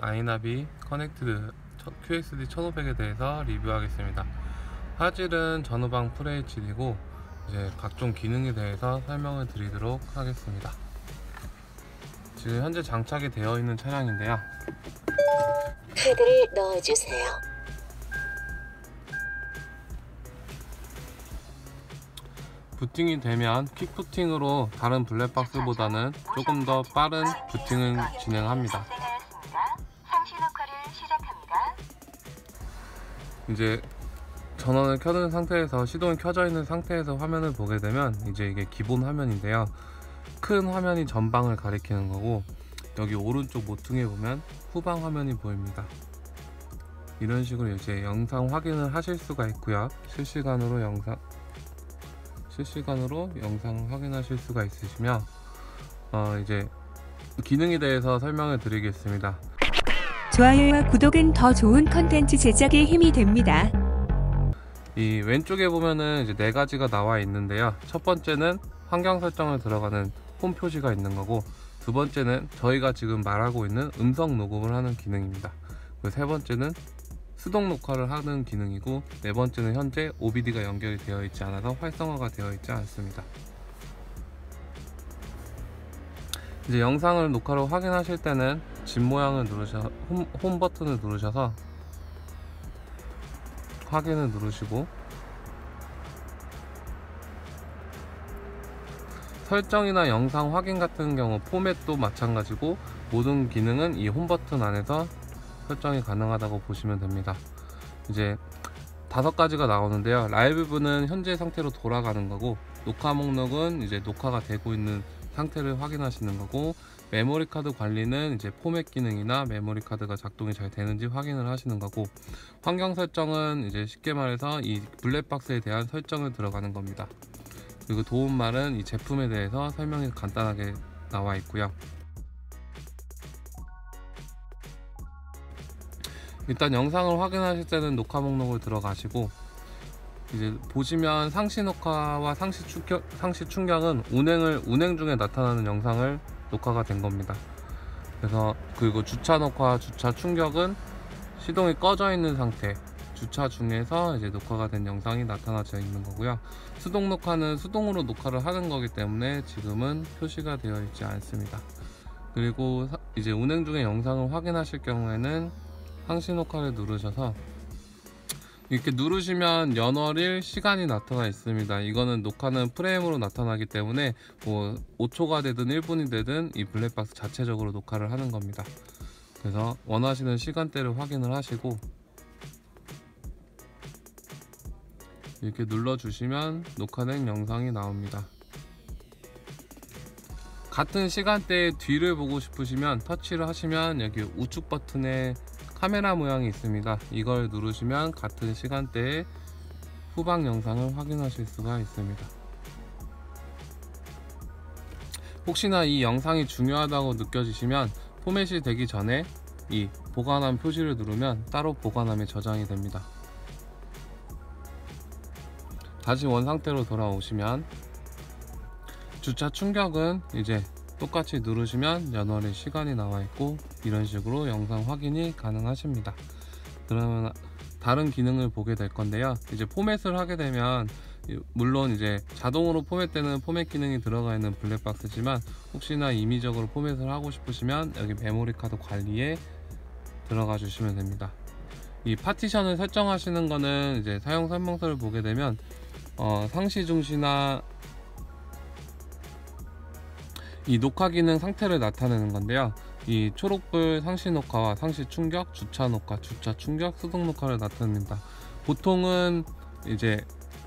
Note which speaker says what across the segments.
Speaker 1: 아이나비 커넥티드 QXD 1500에 대해서 리뷰하겠습니다. 화질은 전후방 FHD고 이제 각종 기능에 대해서 설명을 드리도록 하겠습니다. 지금 현재 장착이 되어 있는 차량인데요.
Speaker 2: 카드를 넣어주세요.
Speaker 1: 부팅이 되면 퀵부팅으로 다른 블랙박스보다는 조금 더 빠른 부팅을 진행합니다. 이제 전원을 켜둔 상태에서 시동이 켜져 있는 상태에서 화면을 보게 되면 이제 이게 기본 화면인데요. 큰 화면이 전방을 가리키는 거고, 여기 오른쪽 모퉁이에 보면 후방 화면이 보입니다. 이런 식으로 이제 영상 확인을 하실 수가 있고요. 실시간으로 영상 확인하실 수가 있으시며, 이제 기능에 대해서 설명을 드리겠습니다.
Speaker 3: 좋아요와 구독은 더 좋은 컨텐츠 제작에 힘이 됩니다.
Speaker 1: 이 왼쪽에 보면은 이제 4가지가 나와 있는데요. 첫 번째는 환경 설정을 들어가는 홈 표시가 있는 거고, 두 번째는 저희가 지금 말하고 있는 음성 녹음을 하는 기능입니다. 그리고 세 번째는 수동 녹화를 하는 기능이고, 네 번째는 현재 OBD가 연결이 되어 있지 않아서 활성화가 되어 있지 않습니다. 이제 영상을 녹화로 확인하실 때는 집 모양을 누르셔서 홈 버튼을 누르셔서 확인을 누르시고, 설정이나 영상 확인 같은 경우 포맷도 마찬가지고 모든 기능은 이 홈 버튼 안에서 설정이 가능하다고 보시면 됩니다. 이제 5가지가 나오는데요. 라이브는 현재 상태로 돌아가는 거고, 녹화 목록은 이제 녹화가 되고 있는 상태를 확인하시는 거고, 메모리 카드 관리는 이제 포맷 기능이나 메모리 카드가 작동이 잘 되는지 확인을 하시는 거고, 환경 설정은 이제 쉽게 말해서 이 블랙박스에 대한 설정을 들어가는 겁니다. 그리고 도움말은 이 제품에 대해서 설명이 간단하게 나와 있고요. 일단 영상을 확인하실 때는 녹화 목록을 들어가시고, 이제 보시면 상시 녹화와 상시 충격은 운행 중에 나타나는 영상을 녹화가 된 겁니다. 그리고 주차 녹화, 주차 충격은 시동이 꺼져 있는 상태, 주차 중에서 이제 녹화가 된 영상이 나타나져 있는 거고요. 수동 녹화는 수동으로 녹화를 하는 거기 때문에 지금은 표시가 되어 있지 않습니다. 그리고 이제 운행 중에 영상을 확인하실 경우에는 상시 녹화를 누르셔서 이렇게 누르시면 연월일 시간이 나타나 있습니다. 이거는 녹화는 프레임으로 나타나기 때문에 뭐 5초가 되든 1분이 되든 이 블랙박스 자체적으로 녹화를 하는 겁니다. 그래서 원하시는 시간대를 확인을 하시고 이렇게 눌러주시면 녹화된 영상이 나옵니다. 같은 시간대에 뒤를 보고 싶으시면 터치를 하시면 여기 우측 버튼에 카메라 모양이 있습니다. 이걸 누르시면 같은 시간대에 후방 영상을 확인하실 수가 있습니다. 혹시나 이 영상이 중요하다고 느껴지시면 포맷이 되기 전에 이 보관함 표시를 누르면 따로 보관함에 저장이 됩니다. 다시 원상태로 돌아오시면 주차 충격은 이제 똑같이 누르시면 연월의 시간이 나와 있고, 이런 식으로 영상 확인이 가능하십니다. 그러면 다른 기능을 보게 될 건데요. 이제 포맷을 하게 되면 물론 이제 자동으로 포맷되는 포맷 기능이 들어가 있는 블랙박스지만, 혹시나 임의적으로 포맷을 하고 싶으시면 여기 메모리 카드 관리에 들어가 주시면 됩니다. 이 파티션을 설정하시는 거는 이제 사용 설명서를 보게 되면 상시 중시나 이 녹화 기능 상태를 나타내는 건데요. 이 초록불 상시 녹화와 상시 충격, 주차 녹화, 주차 충격, 수동 녹화를 나타냅니다. 보통은 이제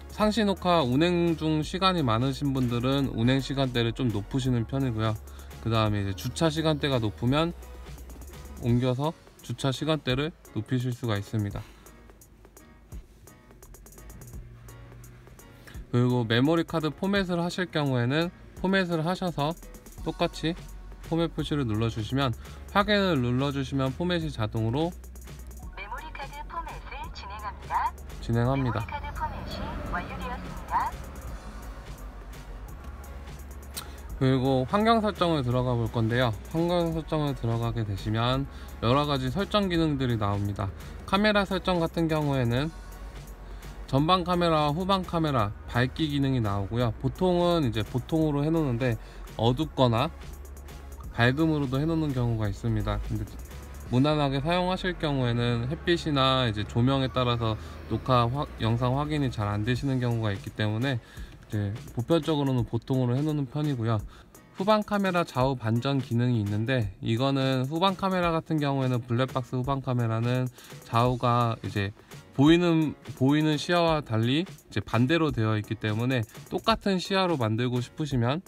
Speaker 1: 상시 녹화 운행 중 시간이 많으신 분들은 운행 시간대를 좀 높으시는 편이고요. 그 다음에 이제 주차 시간대가 높으면 옮겨서 주차 시간대를 높이실 수가 있습니다. 그리고 메모리 카드 포맷을 하실 경우에는 포맷을 하셔서 똑같이 포맷 표시를 눌러주시면, 확인을 눌러주시면 포맷이 자동으로
Speaker 2: 메모리 카드 포맷을
Speaker 1: 진행합니다.
Speaker 2: 메모리 카드 포맷이 완료되었습니다.
Speaker 1: 그리고 환경 설정을 들어가 볼 건데요. 환경 설정을 들어가게 되시면 여러가지 설정 기능들이 나옵니다. 카메라 설정 같은 경우에는 전방 카메라와 후방 카메라 밝기 기능이 나오고요. 보통은 이제 보통으로 해놓는데 어둡거나 밝음으로도 해놓는 경우가 있습니다. 근데 무난하게 사용하실 경우에는 햇빛이나 이제 조명에 따라서 영상 확인이 잘 안 되시는 경우가 있기 때문에 이제 보편적으로는 보통으로 해놓는 편이고요. 후방 카메라 좌우 반전 기능이 있는데, 이거는 후방 카메라 같은 경우에는 블랙박스 후방 카메라는 좌우가 이제 보이는 시야와 달리 이제 반대로 되어 있기 때문에 똑같은 시야로 만들고 싶으시면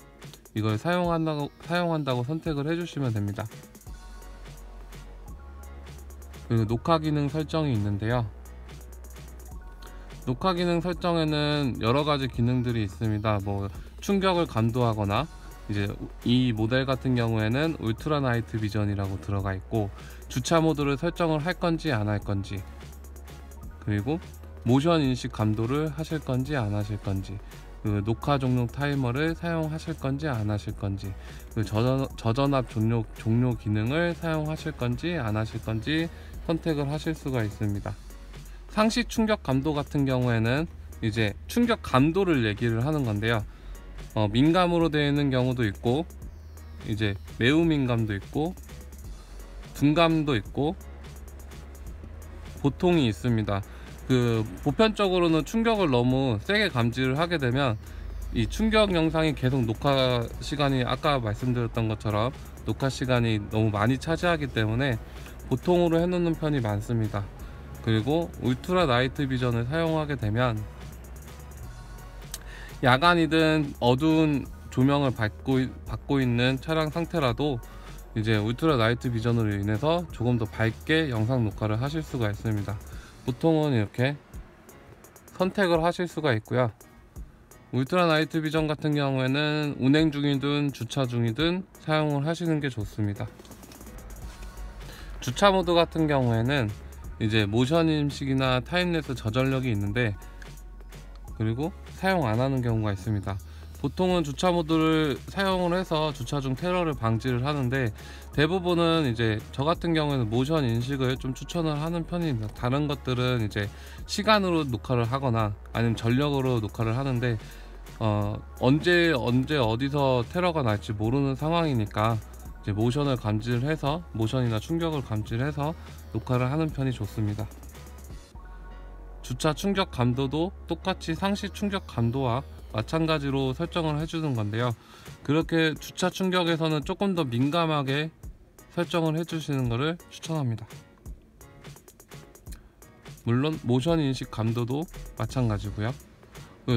Speaker 1: 이걸 사용한다고 선택을 해주시면 됩니다. 그리고 녹화 기능 설정이 있는데요. 녹화 기능 설정에는 여러가지 기능들이 있습니다. 뭐 충격을 감도하거나, 이제 이 모델 같은 경우에는 울트라 나이트 비전이라고 들어가 있고, 주차 모드를 설정을 할 건지 안 할 건지, 그리고 모션 인식 감도를 하실 건지 안 하실 건지, 그 녹화 종료 타이머를 사용하실 건지 안 하실 건지, 그 저전압 종료 기능을 사용하실 건지 안 하실 건지 선택을 하실 수가 있습니다. 상시 충격 감도 같은 경우에는 이제 충격 감도를 얘기를 하는 건데요. 민감으로 되어 있는 경우도 있고, 이제 매우 민감도 있고, 둔감도 있고, 보통이 있습니다. 그 보편적으로는 충격을 너무 세게 감지를 하게 되면 이 충격 영상이 계속 녹화 시간이, 아까 말씀드렸던 것처럼 녹화 시간이 너무 많이 차지하기 때문에 보통으로 해놓는 편이 많습니다. 그리고 울트라 나이트 비전을 사용하게 되면 야간이든 어두운 조명을 받고 있는 차량 상태라도 이제 울트라 나이트 비전으로 인해서 조금 더 밝게 영상 녹화를 하실 수가 있습니다. 보통은 이렇게 선택을 하실 수가 있고요. 울트라 나이트 비전 같은 경우에는 운행 중이든 주차 중이든 사용을 하시는 게 좋습니다. 주차 모드 같은 경우에는 이제 모션 인식이나 타임랩스 저전력이 있는데, 그리고 사용 안 하는 경우가 있습니다. 보통은 주차 모드를 사용을 해서 주차 중 테러를 방지를 하는데, 대부분은 이제 저 같은 경우에는 모션 인식을 좀 추천을 하는 편입니다. 다른 것들은 이제 시간으로 녹화를 하거나 아니면 전력으로 녹화를 하는데, 언제 어디서 테러가 날지 모르는 상황이니까 이제 모션을 감지를 해서, 모션이나 충격을 감지를 해서 녹화를 하는 편이 좋습니다. 주차 충격 감도도 똑같이 상시 충격 감도와 마찬가지로 설정을 해주는 건데요. 그렇게 주차 충격에서는 조금 더 민감하게 설정을 해주시는 것을 추천합니다. 물론 모션 인식 감도도 마찬가지고요.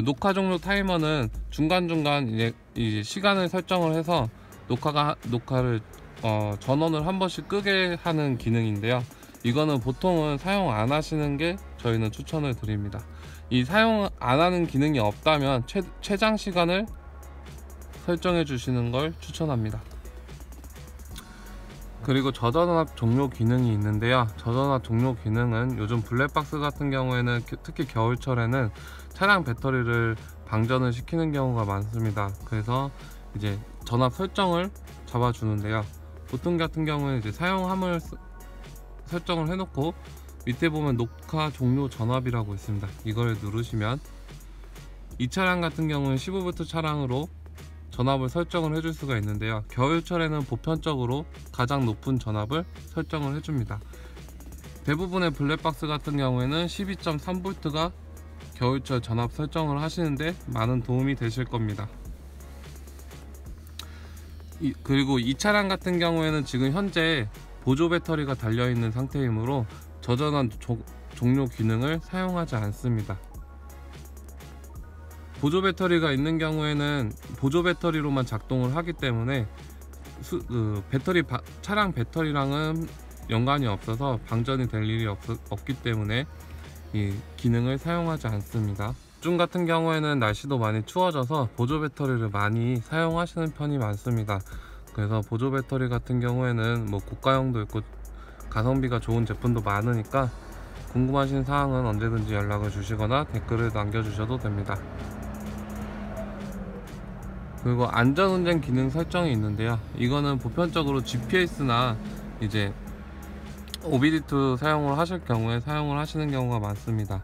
Speaker 1: 녹화 종료 타이머는 중간중간 이제 시간을 설정을 해서 녹화를 전원을 한 번씩 끄게 하는 기능인데요. 이거는 보통은 사용 안 하시는 게 저희는 추천을 드립니다. 이 사용 안 하는 기능이 없다면 최장 시간을 설정해 주시는 걸 추천합니다. 그리고 저전압 종료 기능이 있는데요. 저전압 종료 기능은 요즘 블랙박스 같은 경우에는 특히 겨울철에는 차량 배터리를 방전을 시키는 경우가 많습니다. 그래서 이제 전압 설정을 잡아주는데요. 보통 같은 경우는 이제 사용함을 설정을 해놓고 밑에 보면 녹화 종료 전압이라고 있습니다. 이걸 누르시면 이 차량 같은 경우는 15V 차량으로 전압을 설정을 해줄 수가 있는데요. 겨울철에는 보편적으로 가장 높은 전압을 설정을 해줍니다. 대부분의 블랙박스 같은 경우에는 12.3V가 겨울철 전압 설정을 하시는데 많은 도움이 되실 겁니다. 그리고 이 차량 같은 경우에는 지금 현재 보조 배터리가 달려있는 상태이므로 저전압 종료 기능을 사용하지 않습니다. 보조 배터리가 있는 경우에는 보조 배터리로만 작동을 하기 때문에 차량 배터리랑은 연관이 없어서 방전이 될 일이 없기 때문에 이 기능을 사용하지 않습니다. 요즘 같은 경우에는 날씨도 많이 추워져서 보조 배터리를 많이 사용하시는 편이 많습니다. 그래서 보조 배터리 같은 경우에는 뭐 고가형도 있고 가성비가 좋은 제품도 많으니까 궁금하신 사항은 언제든지 연락을 주시거나 댓글을 남겨주셔도 됩니다. 그리고 안전운전 기능 설정이 있는데요. 이거는 보편적으로 GPS나 이제 OBD2 사용을 하실 경우에 사용을 하시는 경우가 많습니다.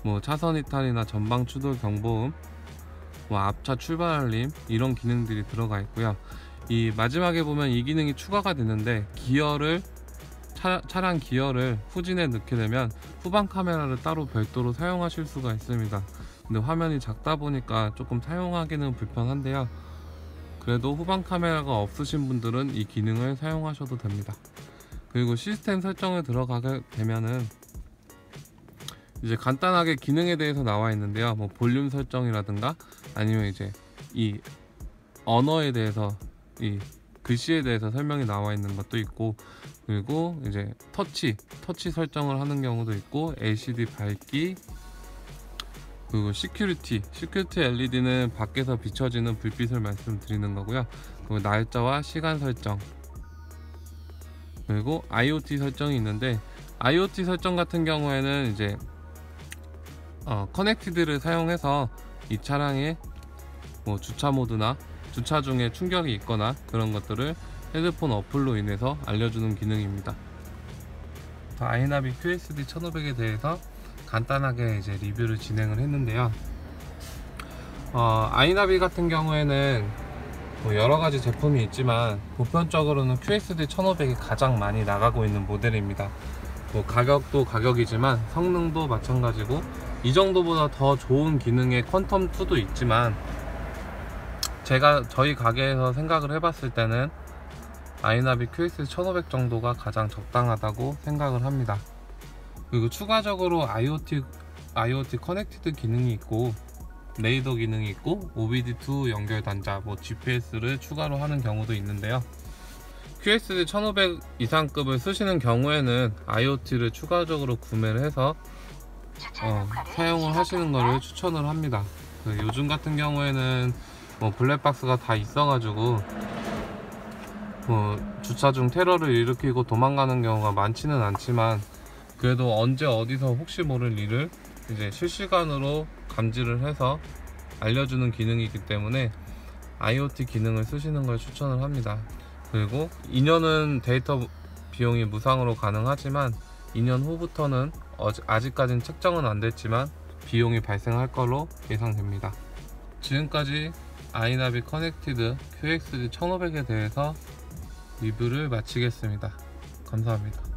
Speaker 1: 뭐 차선 이탈이나 전방 추돌 경보음, 뭐 앞차 출발 알림, 이런 기능들이 들어가 있고요. 이 마지막에 보면 이 기능이 추가가 되는데, 기어를 차량 기어를 후진에 넣게 되면 후방 카메라를 따로 별도로 사용하실 수가 있습니다. 근데 화면이 작다 보니까 조금 사용하기는 불편한데요. 그래도 후방 카메라가 없으신 분들은 이 기능을 사용하셔도 됩니다. 그리고 시스템 설정에 들어가게 되면은 이제 간단하게 기능에 대해서 나와 있는데요. 뭐 볼륨 설정이라든가 아니면 이제 이 언어에 대해서, 이 글씨에 대해서 설명이 나와 있는 것도 있고, 그리고 이제 터치 설정을 하는 경우도 있고, LCD 밝기, 그리고 시큐리티 LED는 밖에서 비춰지는 불빛을 말씀드리는 거고요. 그리고 날짜와 시간 설정, 그리고 IoT 설정이 있는데, IoT 설정 같은 경우에는 이제 커넥티드를 사용해서 이 차량의 뭐 주차 모드나 주차 중에 충격이 있거나 그런 것들을 헤드폰 어플로 인해서 알려주는 기능입니다. 아이나비 QSD 1500에 대해서 간단하게 이제 리뷰를 진행을 했는데요. 아이나비 같은 경우에는 뭐 여러가지 제품이 있지만 보편적으로는 QSD 1500이 가장 많이 나가고 있는 모델입니다. 뭐 가격도 가격이지만 성능도 마찬가지고, 이 정도보다 더 좋은 기능의 퀀텀2도 있지만, 저희 가게에서 생각을 해봤을 때는 아이나비 QSD 1500 정도가 가장 적당하다고 생각을 합니다. 그리고 추가적으로 IoT 커넥티드 기능이 있고, 레이더 기능이 있고, OBD2 연결 단자, 뭐 GPS를 추가로 하는 경우도 있는데요. QSD 1500 이상급을 쓰시는 경우에는 IoT를 추가적으로 구매를 해서 사용을 하시는 것을 추천을 합니다. 요즘 같은 경우에는 뭐 블랙박스가 다 있어가지고 뭐 주차 중 테러를 일으키고 도망가는 경우가 많지는 않지만, 그래도 언제 어디서 혹시 모를 일을 이제 실시간으로 감지를 해서 알려주는 기능이기 때문에 IoT 기능을 쓰시는 걸 추천을 합니다. 그리고 2년은 데이터 비용이 무상으로 가능하지만 2년 후부터는 아직까지는 책정은 안 됐지만 비용이 발생할 걸로 예상됩니다. 지금까지 아이나비 커넥티드 QXD 1500에 대해서 리뷰를 마치겠습니다. 감사합니다.